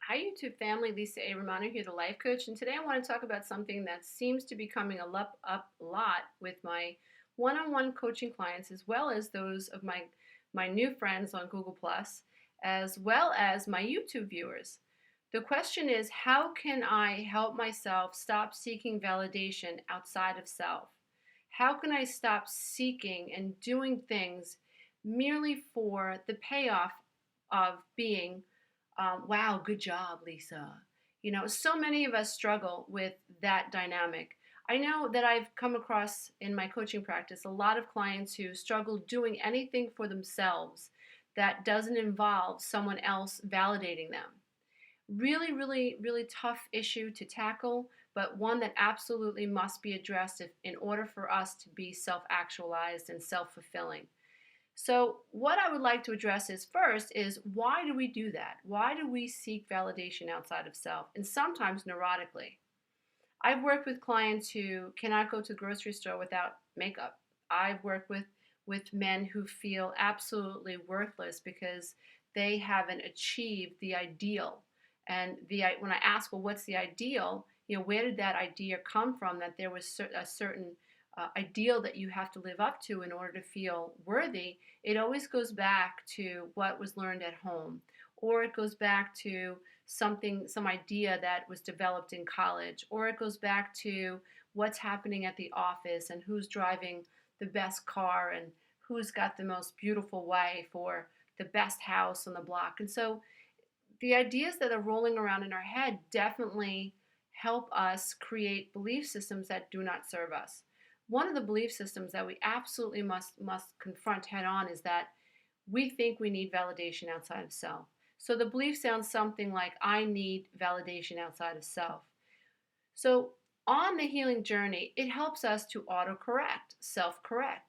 Hi, YouTube family. Lisa A. Romano here, the life coach, and today I want to talk about something that seems to be coming up a lot with my one-on-one coaching clients, as well as those of my new friends on Google Plus, as well as my YouTube viewers. The question is, how can I help myself stop seeking validation outside of self? How can I stop seeking and doing things merely for the payoff of being wow, good job, Lisa. So many of us struggle with that dynamic. I know that I've come across in my coaching practice a lot of clients who struggle doing anything for themselves that doesn't involve someone else validating them. Really, really, really tough issue to tackle, but one that absolutely must be addressed in order for us to be self actualized and self fulfilling. So, what I would like to address is first is why do we do that? Why do we seek validation outside of self? And sometimes neurotically. I've worked with clients who cannot go to the grocery store without makeup. I've worked with men who feel absolutely worthless because they haven't achieved the ideal. And when I ask, well, what's the ideal? Where did that idea come from? That there was a certain ideal that you have to live up to in order to feel worthy. It always goes back to what was learned at home, or it goes back to some idea that was developed in college, or it goes back to what's happening at the office and who's driving the best car and who's got the most beautiful wife or the best house on the block. And so the ideas that are rolling around in our head definitely help us create belief systems that do not serve us. One of the belief systems that we absolutely must confront head on is that we think we need validation outside of self. So the belief sounds something like, I need validation outside of self. So on the healing journey, it helps us to autocorrect, self correct.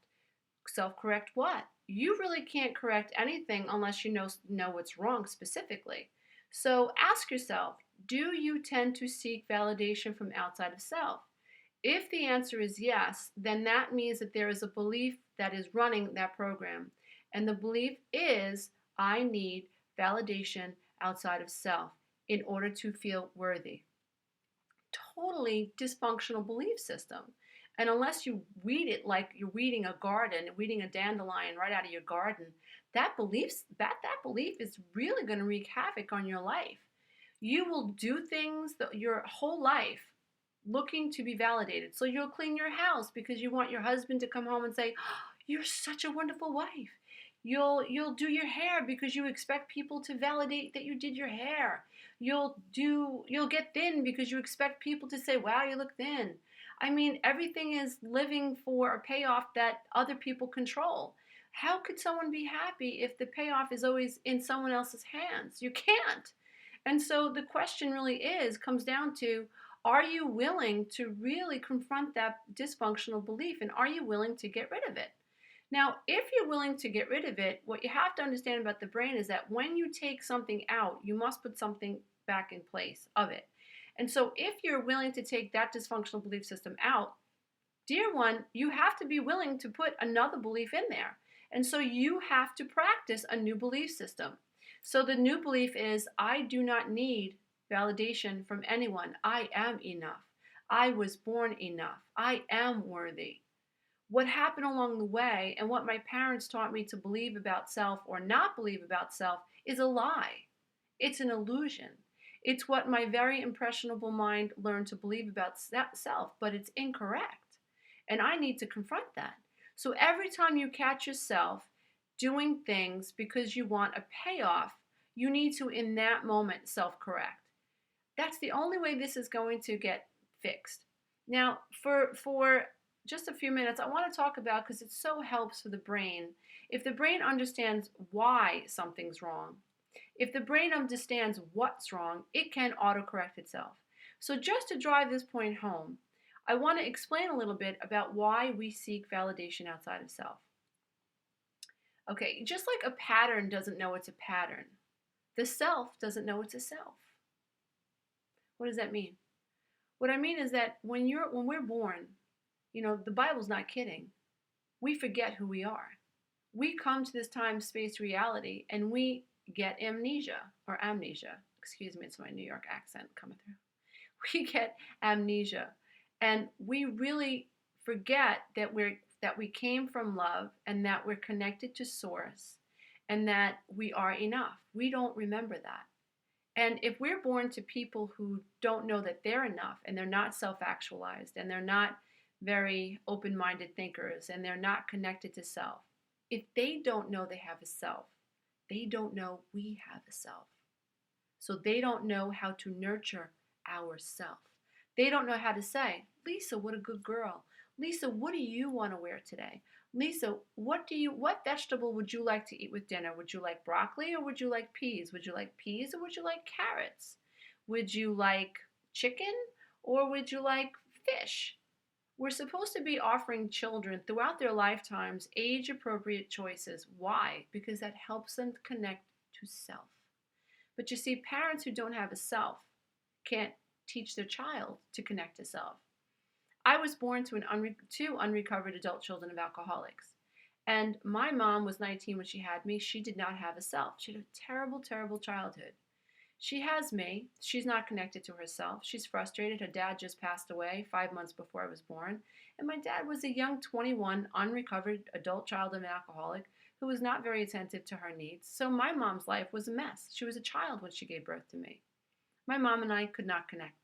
Self correct what? You really can't correct anything unless you know what's wrong specifically. So ask yourself, do you tend to seek validation from outside of self? If the answer is yes, then that means that there is a belief that is running that program. And the belief is, I need validation outside of self in order to feel worthy. Totally dysfunctional belief system. And unless you weed it like you're weeding a garden, weeding a dandelion right out of your garden, that belief is really going to wreak havoc on your life. You will do things your whole life looking to be validated. So you'll clean your house because you want your husband to come home and say, oh, "You're such a wonderful wife." You'll do your hair because you expect people to validate that you did your hair. You'll get thin because you expect people to say, "Wow, you look thin." I mean, everything is living for a payoff that other people control. How could someone be happy if the payoff is always in someone else's hands? You can't. And so the question really comes down to, are you willing to really confront that dysfunctional belief, and are you willing to get rid of it? Now, if you're willing to get rid of it, what you have to understand about the brain is that when you take something out, you must put something back in place of it. And so if you're willing to take that dysfunctional belief system out, dear one, you have to be willing to put another belief in there. And so you have to practice a new belief system. So the new belief is, I do not need validation from anyone. I am enough. I was born enough. I am worthy. What happened along the way and what my parents taught me to believe about self or not believe about self is a lie. It's an illusion. It's what my very impressionable mind learned to believe about self, but it's incorrect. And I need to confront that. So every time you catch yourself doing things because you want a payoff, you need to, in that moment, self correct. That's the only way this is going to get fixed. Now, for just a few minutes, I want to talk about, because it so helps for the brain. If the brain understands why something's wrong, if the brain understands what's wrong, it can autocorrect itself. So just to drive this point home, I want to explain a little bit about why we seek validation outside of self. Okay, just like a pattern doesn't know it's a pattern, the self doesn't know it's a self. What does that mean? What I mean is that when we're born, the Bible's not kidding. We forget who we are. We come to this time space reality and we get amnesia or amnesia. Excuse me, it's my New York accent coming through. We get amnesia, and we really forget that we came from love and that we're connected to source and that we are enough. We don't remember that. And if we're born to people who don't know that they're enough and they're not self actualized and they're not very open minded thinkers and they're not connected to self, if they don't know they have a self, they don't know we have a self. So they don't know how to nurture ourself. They don't know how to say, Lisa, what a good girl. Lisa, what do you want to wear today? Lisa, what vegetable would you like to eat with dinner? Would you like broccoli or would you like peas? Would you like peas or would you like carrots? Would you like chicken or would you like fish? We're supposed to be offering children throughout their lifetimes age appropriate choices. Why? Because that helps them connect to self. But you see, parents who don't have a self can't teach their child to connect to self. I was born to two unrecovered adult children of alcoholics. And my mom was 19 when she had me. She did not have a self. She had a terrible, terrible childhood. She has me. She's not connected to herself. She's frustrated. Her dad just passed away 5 months before I was born. And my dad was a young 21, unrecovered adult child of an alcoholic who was not very attentive to her needs. So my mom's life was a mess. She was a child when she gave birth to me. My mom and I could not connect.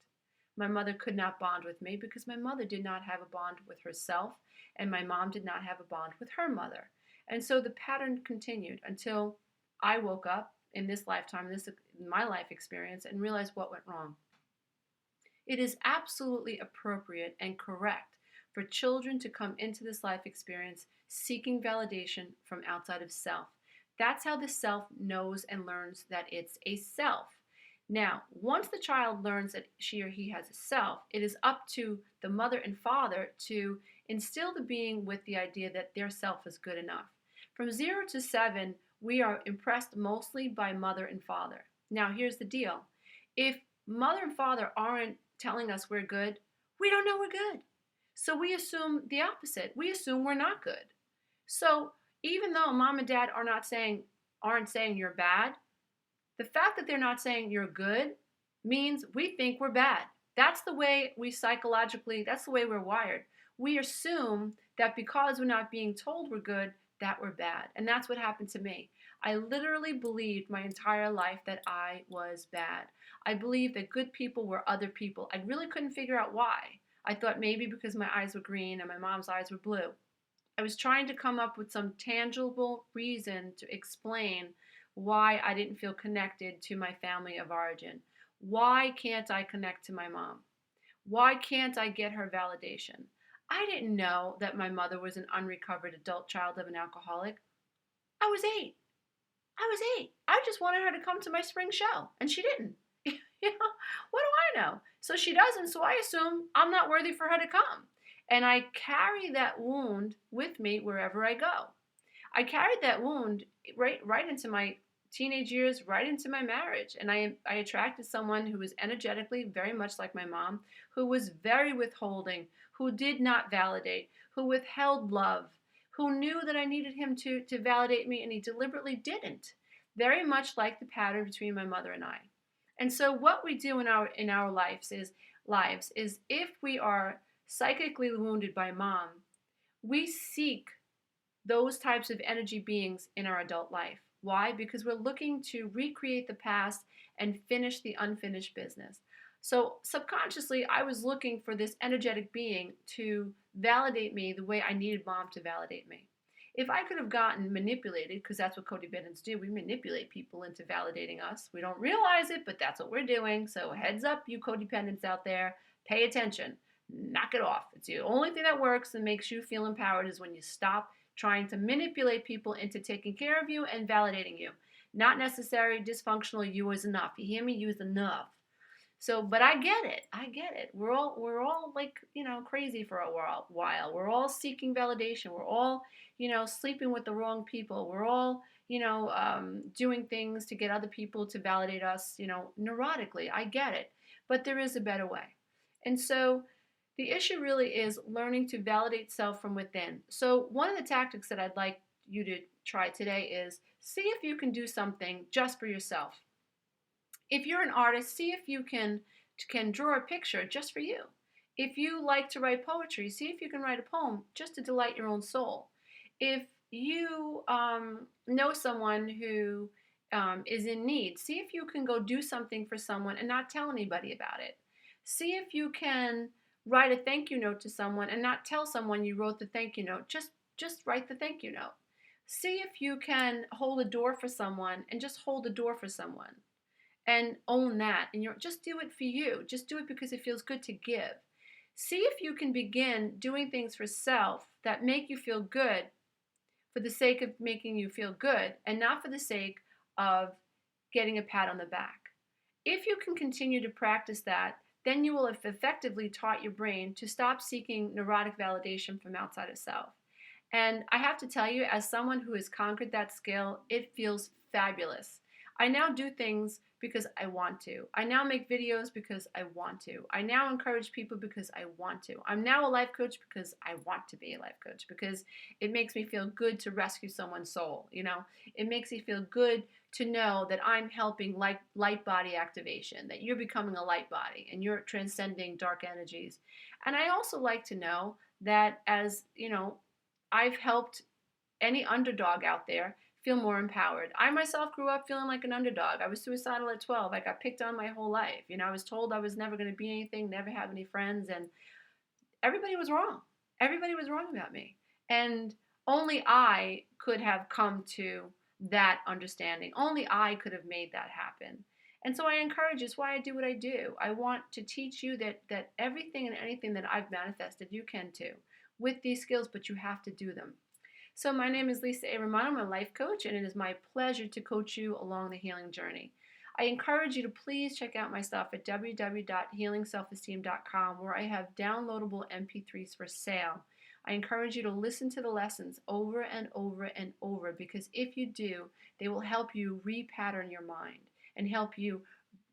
My mother could not bond with me because my mother did not have a bond with herself, and my mom did not have a bond with her mother. And so the pattern continued until I woke up in this lifetime, my life experience, and realized what went wrong. It is absolutely appropriate and correct for children to come into this life experience seeking validation from outside of self. That's how the self knows and learns that it's a self. Now, once the child learns that she or he has a self, it is up to the mother and father to instill the being with the idea that their self is good enough. From 0 to 7, we are impressed mostly by mother and father. Now, here's the deal. If mother and father aren't telling us we're good, we don't know we're good. So we assume the opposite. We assume we're not good. So even though mom and dad aren't saying you're bad, the fact that they're not saying you're good means we think we're bad. That's the way that's the way we're wired. We assume that because we're not being told we're good, that we're bad. And that's what happened to me. I literally believed my entire life that I was bad. I believed that good people were other people. I really couldn't figure out why. I thought maybe because my eyes were green and my mom's eyes were blue. I was trying to come up with some tangible reason to explain why I didn't feel connected to my family of origin. Why can't I connect to my mom? Why can't I get her validation? I didn't know that my mother was an unrecovered adult child of an alcoholic. I was 8. I just wanted her to come to my spring show, and she didn't. What do I know? So she doesn't, so I assume I'm not worthy for her to come. And I carry that wound with me wherever I go. I carried that wound right into my teenage years, right into my marriage. And I attracted someone who was energetically very much like my mom, who was very withholding, who did not validate, who withheld love, who knew that I needed him to validate me, and he deliberately didn't. Very much like the pattern between my mother and I. And so what we do in our lives is if we are psychically wounded by mom, we seek those types of energy beings in our adult life. Why? Because we're looking to recreate the past and finish the unfinished business. So subconsciously, I was looking for this energetic being to validate me the way I needed mom to validate me. If I could have gotten manipulated, because that's what codependents do, we manipulate people into validating us. We don't realize it, but that's what we're doing. So heads up, you codependents out there, pay attention. Knock it off. It's the only thing that works and makes you feel empowered is when you stop trying to manipulate people into taking care of you and validating you. Not necessary, dysfunctional, you is enough. You hear me? You is enough. So, but I get it. We're all like, crazy for a while. We're all seeking validation. We're all, sleeping with the wrong people. We're all, doing things to get other people to validate us, neurotically. I get it. But there is a better way. And so the issue really is learning to validate self from within. So one of the tactics that I'd like you to try today is See if you can do something just for yourself. If you're an artist, see if you can draw a picture just for you. If you like to write poetry, see if you can write a poem just to delight your own soul. If you know someone who is in need, see if you can go do something for someone and not tell anybody about it. See if you can write a thank you note to someone and not tell someone you wrote the thank you note. Just write the thank you note. See if you can hold a door for someone and just hold the door for someone and own that. And you're just do it for you. Just do it because it feels good to give. See if you can begin doing things for self that make you feel good for the sake of making you feel good and not for the sake of getting a pat on the back. If you can continue to practice that, then you will have effectively taught your brain to stop seeking neurotic validation from outside of self. And I have to tell you, as someone who has conquered that skill, it feels fabulous. I now do things because I want to. I now make videos because I want to. I now encourage people because I want to. I'm now a life coach because I want to be a life coach, because it makes me feel good to rescue someone's soul. It makes me feel good to know that I'm helping light body activation, that you're becoming a light body and you're transcending dark energies. And I also like to know that, as I've helped any underdog out there feel more empowered. I myself grew up feeling like an underdog. I was suicidal at 12. I got picked on my whole life. I was told I was never going to be anything, never have any friends, and everybody was wrong. Everybody was wrong about me. And only I could have come to that understanding. Only I could have made that happen. And so I encourage you. It's why I do what I do. I want to teach you that everything and anything that I've manifested, you can too, with these skills, but you have to do them. So my name is Lisa A. Romano. I'm a life coach, and it is my pleasure to coach you along the healing journey. I encourage you to please check out my stuff at www.healingselfesteem.com, where I have downloadable MP3s for sale. I encourage you to listen to the lessons over and over and over, because if you do, they will help you repattern your mind and help you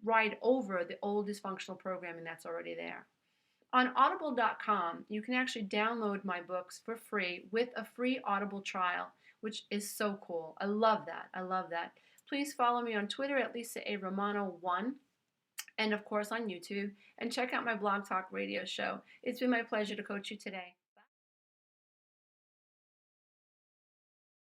ride over the old dysfunctional programming that's already there. On audible.com, you can actually download my books for free with a free Audible trial, which is so cool. I love that. I love that. Please follow me on Twitter at Lisa A. Romano1, and of course on YouTube, and check out my Blog Talk radio show. It's been my pleasure to coach you today.